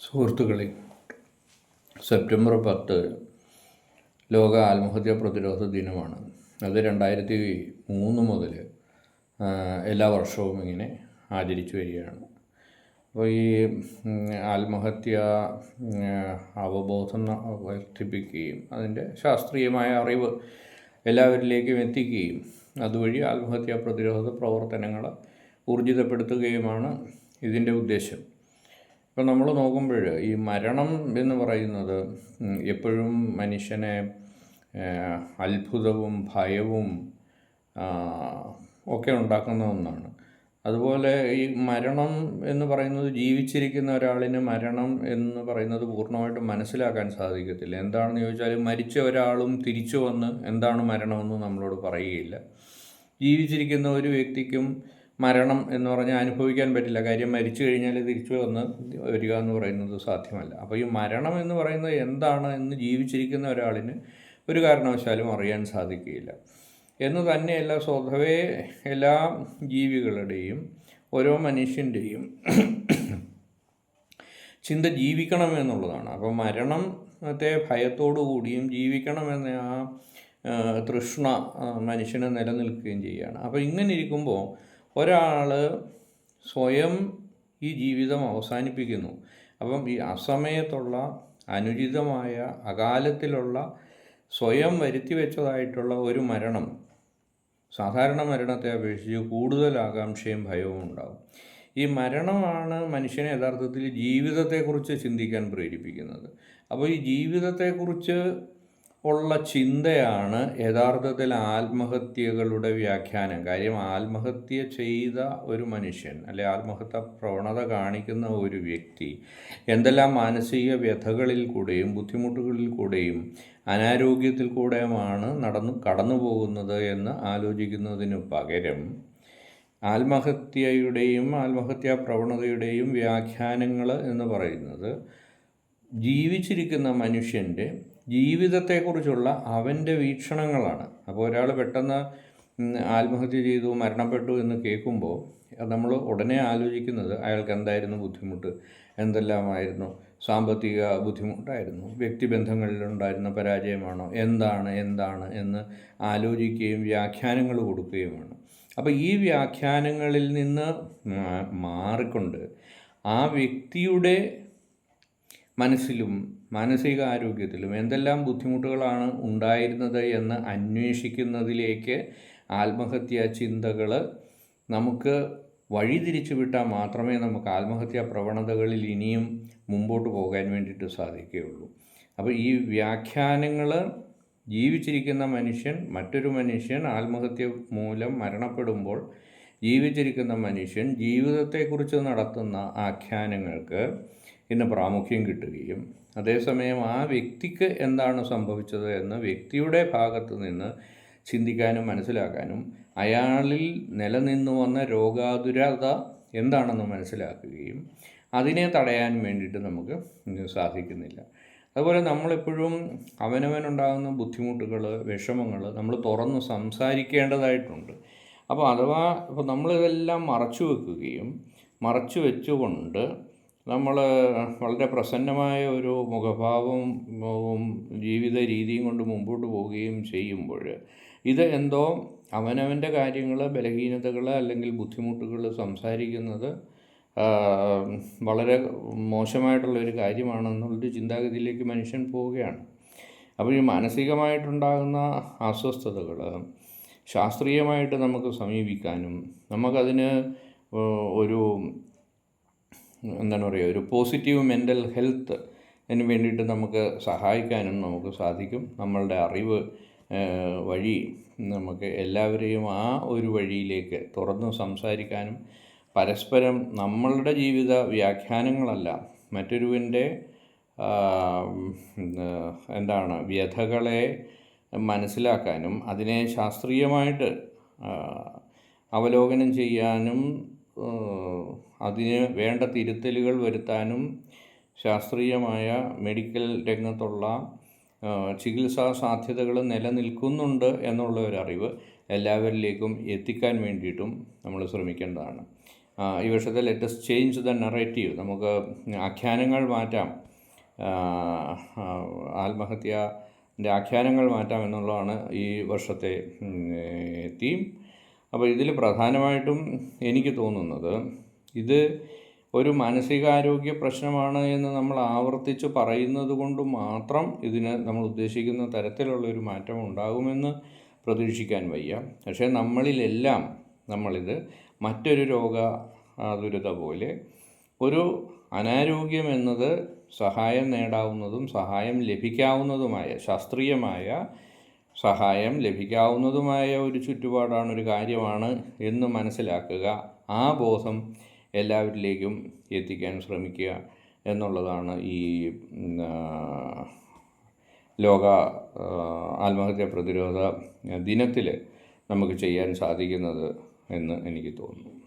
സുഹൃത്തുക്കളെ, സെപ്റ്റംബർ 10 ലോക ആത്മഹത്യാ പ്രതിരോധ ദിനമാണ്. അത് 2003 മുതൽ എല്ലാ വർഷവും ഇങ്ങനെ ആചരിച്ചു വരികയാണ്. അപ്പോൾ ഈ ആത്മഹത്യ അവബോധം വർദ്ധിപ്പിക്കുകയും അതിൻ്റെ ശാസ്ത്രീയമായ അറിവ് എല്ലാവരിലേക്കും എത്തിക്കുകയും അതുവഴി ആത്മഹത്യാ പ്രതിരോധ പ്രവർത്തനങ്ങൾ ഊർജിതപ്പെടുത്തുകയുമാണ് ഇതിൻ്റെ ഉദ്ദേശം. ഇപ്പം നമ്മൾ നോക്കുമ്പോൾ ഈ മരണം എന്ന് പറയുന്നത് എപ്പോഴും മനുഷ്യനെ അത്ഭുതവും ഭയവും ഒക്കെ ഉണ്ടാക്കുന്ന ഒന്നാണ്. അതുപോലെ ഈ മരണം എന്ന് പറയുന്നത് ജീവിച്ചിരിക്കുന്ന ഒരാളിന് മരണം എന്ന് പറയുന്നത് പൂർണ്ണമായിട്ടും മനസ്സിലാക്കാൻ സാധിക്കത്തില്ല. എന്താണെന്ന് ചോദിച്ചാൽ മരിച്ച ഒരാളും തിരിച്ചു വന്ന് എന്താണ് മരണമെന്ന് നമ്മളോട് പറയുകയില്ല. ജീവിച്ചിരിക്കുന്ന ഒരു വ്യക്തിക്കും മരണം എന്ന് പറഞ്ഞാൽ അനുഭവിക്കാൻ പറ്റില്ല. കാര്യം മരിച്ചു കഴിഞ്ഞാൽ തിരിച്ചു വന്ന് വരിക എന്ന് പറയുന്നത് സാധ്യമല്ല. അപ്പോൾ ഈ മരണം എന്ന് പറയുന്നത് എന്താണ് എന്ന് ജീവിച്ചിരിക്കുന്ന ഒരാളിന് ഒരു കാരണവശാലും അറിയാൻ സാധിക്കുകയില്ല. എന്ന് തന്നെയല്ല, സ്വതവേ എല്ലാ ജീവികളുടെയും ഓരോ മനുഷ്യൻ്റെയും ചിന്ത ജീവിക്കണമെന്നുള്ളതാണ്. അപ്പോൾ മരണത്തെ ഭയത്തോടു കൂടിയും ജീവിക്കണമെന്ന ആ തൃഷ്ണ മനുഷ്യന് നിലനിൽക്കുകയും ചെയ്യുകയാണ്. അപ്പോൾ ഇങ്ങനെ ഇരിക്കുമ്പോൾ ഒരാൾ സ്വയം ഈ ജീവിതം അവസാനിപ്പിക്കുന്നു. അപ്പം ഈ അസമയത്തുള്ള അനുചിതമായ അകാലത്തിലുള്ള സ്വയം വരുത്തി വെച്ചതായിട്ടുള്ള ഒരു മരണം സാധാരണ മരണത്തെ അപേക്ഷിച്ച് കൂടുതൽ ആകാംക്ഷയും ഭയവും ഉണ്ടാകും. ഈ മരണമാണ് മനുഷ്യനെ യഥാർത്ഥത്തിൽ ജീവിതത്തെക്കുറിച്ച് ചിന്തിക്കാൻ പ്രേരിപ്പിക്കുന്നത്. അപ്പോൾ ഈ ജീവിതത്തെക്കുറിച്ച് ഉള്ള ചിന്തയാണ് യഥാർത്ഥത്തിൽ ആത്മഹത്യകളുടെ വ്യാഖ്യാനം. കാര്യം ആത്മഹത്യ ചെയ്ത ഒരു മനുഷ്യൻ അല്ലെ ആത്മഹത്യ പ്രവണത കാണിക്കുന്ന ഒരു വ്യക്തി എന്തെല്ലാം മാനസിക വ്യഥകളിൽ കൂടെയും ബുദ്ധിമുട്ടുകളിൽ കൂടെയും അനാരോഗ്യത്തിൽ കൂടെയുമാണ് കടന്നു പോകുന്നത് എന്ന് ആലോചിക്കുന്നതിനു പകരം ആത്മഹത്യയുടെയും ആത്മഹത്യാ പ്രവണതയുടെയും വ്യാഖ്യാനങ്ങൾ എന്ന് പറയുന്നത് ജീവിച്ചിരിക്കുന്ന മനുഷ്യൻ്റെ ജീവിതത്തെക്കുറിച്ചുള്ള അവൻ്റെ വീക്ഷണങ്ങളാണ്. അപ്പോൾ ഒരാൾ പെട്ടെന്ന് ആത്മഹത്യ ചെയ്തു മരണപ്പെട്ടു എന്ന് കേൾക്കുമ്പോൾ നമ്മൾ ഉടനെ ആലോചിക്കുന്നത് അയാൾക്ക് എന്തായിരുന്നു ബുദ്ധിമുട്ട്, എന്തെല്ലാമായിരുന്നു, സാമ്പത്തിക ബുദ്ധിമുട്ടായിരുന്നു, വ്യക്തിബന്ധങ്ങളിലുണ്ടായിരുന്ന പരാജയമാണോ, എന്താണ് എന്ന് ആലോചിക്കുകയും വ്യാഖ്യാനങ്ങൾ കൊടുക്കുകയുമാണ്. അപ്പോൾ ഈ വ്യാഖ്യാനങ്ങളിൽ നിന്ന് മാറിക്കൊണ്ട് ആ വ്യക്തിയുടെ മനസ്സിലും മാനസികാരോഗ്യത്തിലും എന്തെല്ലാം ബുദ്ധിമുട്ടുകളാണ് ഉണ്ടായിരുന്നത് എന്ന് അന്വേഷിക്കുന്നതിലേക്ക് ആത്മഹത്യാ ചിന്തകൾ നമുക്ക് വഴിതിരിച്ചു വിട്ടാൽ മാത്രമേ നമുക്ക് ആത്മഹത്യാ പ്രവണതകളിൽ ഇനിയും മുമ്പോട്ട് പോകാൻ വേണ്ടിയിട്ട് സാധിക്കുകയുള്ളൂ. അപ്പോൾ ഈ വ്യാഖ്യാനങ്ങൾ ജീവിച്ചിരിക്കുന്ന മനുഷ്യൻ മറ്റൊരു മനുഷ്യൻ ആത്മഹത്യ മൂലം മരണപ്പെടുമ്പോൾ ജീവിച്ചിരിക്കുന്ന മനുഷ്യൻ ജീവിതത്തെക്കുറിച്ച് നടത്തുന്ന ആഖ്യാനങ്ങൾക്ക് ഇന്ന് പ്രാമുഖ്യം കിട്ടുകയും അതേസമയം ആ വ്യക്തിക്ക് എന്താണ് സംഭവിച്ചത് എന്ന് വ്യക്തിയുടെ ഭാഗത്ത് നിന്ന് ചിന്തിക്കാനും മനസ്സിലാക്കാനും അയാളിൽ നിലനിന്നു വന്ന രോഗാതുരത എന്താണെന്ന് മനസ്സിലാക്കുകയും അതിനെ തടയാൻ വേണ്ടിയിട്ട് നമുക്ക് സാധിക്കുന്നില്ല. അതുപോലെ നമ്മളെപ്പോഴും അവനവനുണ്ടാകുന്ന ബുദ്ധിമുട്ടുകൾ വിഷമങ്ങൾ നമ്മൾ തുറന്ന് സംസാരിക്കേണ്ടതായിട്ടുണ്ട്. അപ്പോൾ ഇപ്പോൾ നമ്മളിതെല്ലാം മറച്ചു വെച്ചുകൊണ്ട് നമ്മൾ വളരെ പ്രസന്നമായ ഒരു മുഖഭാവവും ജീവിത രീതിയും കൊണ്ട് മുമ്പോട്ട് പോവുകയും ചെയ്യുമ്പോൾ ഇത് എന്തോ അവനവൻ്റെ കാര്യങ്ങൾ, ബലഹീനതകൾ അല്ലെങ്കിൽ ബുദ്ധിമുട്ടുകൾ സംസാരിക്കുന്നത് വളരെ മോശമായിട്ടുള്ളൊരു കാര്യമാണെന്നുള്ളൊരു ചിന്താഗതിയിലേക്ക് മനുഷ്യൻ പോവുകയാണ്. അപ്പോൾ ഈ മാനസികമായിട്ടുണ്ടാകുന്ന അസ്വസ്ഥതകൾ ശാസ്ത്രീയമായിട്ട് നമുക്ക് സമീപിക്കാനും നമുക്കതിന് ഒരു ഒരു പോസിറ്റീവ് മെൻ്റൽ ഹെൽത്ത് അതിന് വേണ്ടിയിട്ട് നമുക്ക് സഹായിക്കാനും നമുക്ക് സാധിക്കും. നമ്മളുടെ അറിവ് വഴി നമുക്ക് എല്ലാവരെയും ആ ഒരു വഴിയിലേക്ക് തുറന്ന് സംസാരിക്കാനും പരസ്പരം നമ്മളുടെ ജീവിത വ്യാഖ്യാനങ്ങളല്ല മറ്റൊരുവൻ്റെ വ്യഥകളെ മനസ്സിലാക്കാനും അതിനെ ശാസ്ത്രീയമായിട്ട് അവലോകനം ചെയ്യാനും അതിന് വേണ്ട തിരുത്തലുകൾ വരുത്താനും ശാസ്ത്രീയമായ മെഡിക്കൽ രംഗത്തുള്ള ചികിത്സാ സാധ്യതകൾ നിലനിൽക്കുന്നുണ്ട് എന്നുള്ള ഒരറിവ് എല്ലാവരിലേക്കും എത്തിക്കാൻ വേണ്ടിയിട്ടും നമ്മൾ ശ്രമിക്കേണ്ടതാണ്. ഈ വർഷത്തെ ലെറ്റസ് ചേഞ്ച് ദ നറേറ്റീവ്, നമുക്ക് ആഖ്യാനങ്ങൾ മാറ്റാം, ആത്മഹത്യൻ്റെ ആഖ്യാനങ്ങൾ മാറ്റാം എന്നുള്ളതാണ് ഈ വർഷത്തെ തീം. അപ്പോൾ ഇതിൽ പ്രധാനമായിട്ടും എനിക്ക് തോന്നുന്നത്, ഇത് ഒരു മാനസികാരോഗ്യ പ്രശ്നമാണ് എന്ന് നമ്മൾ ആവർത്തിച്ച് പറയുന്നത് കൊണ്ട് മാത്രം ഇതിന് നമ്മൾ ഉദ്ദേശിക്കുന്ന തരത്തിലുള്ളൊരു മാറ്റം ഉണ്ടാകുമെന്ന് പ്രതീക്ഷിക്കാൻ വയ്യ. പക്ഷേ നമ്മളിലെല്ലാം നമ്മളിത് മറ്റൊരു ദുരിത പോലെ ഒരു അനാരോഗ്യം എന്നത് സഹായം നേടാവുന്നതും സഹായം ലഭിക്കാവുന്നതുമായ, ശാസ്ത്രീയമായ സഹായം ലഭിക്കാവുന്നതുമായ ഒരു ചുറ്റുപാടാണ്, ഒരു കാര്യമാണ് എന്ന് മനസ്സിലാക്കുക. ആ ബോധം എല്ലാവരിലേക്കും എത്തിക്കാൻ ശ്രമിക്കുക എന്നുള്ളതാണ് ഈ ലോക ആത്മഹത്യാ പ്രതിരോധ ദിനത്തിൽ നമുക്ക് ചെയ്യാൻ സാധിക്കുന്നത് എന്ന് എനിക്ക് തോന്നുന്നു.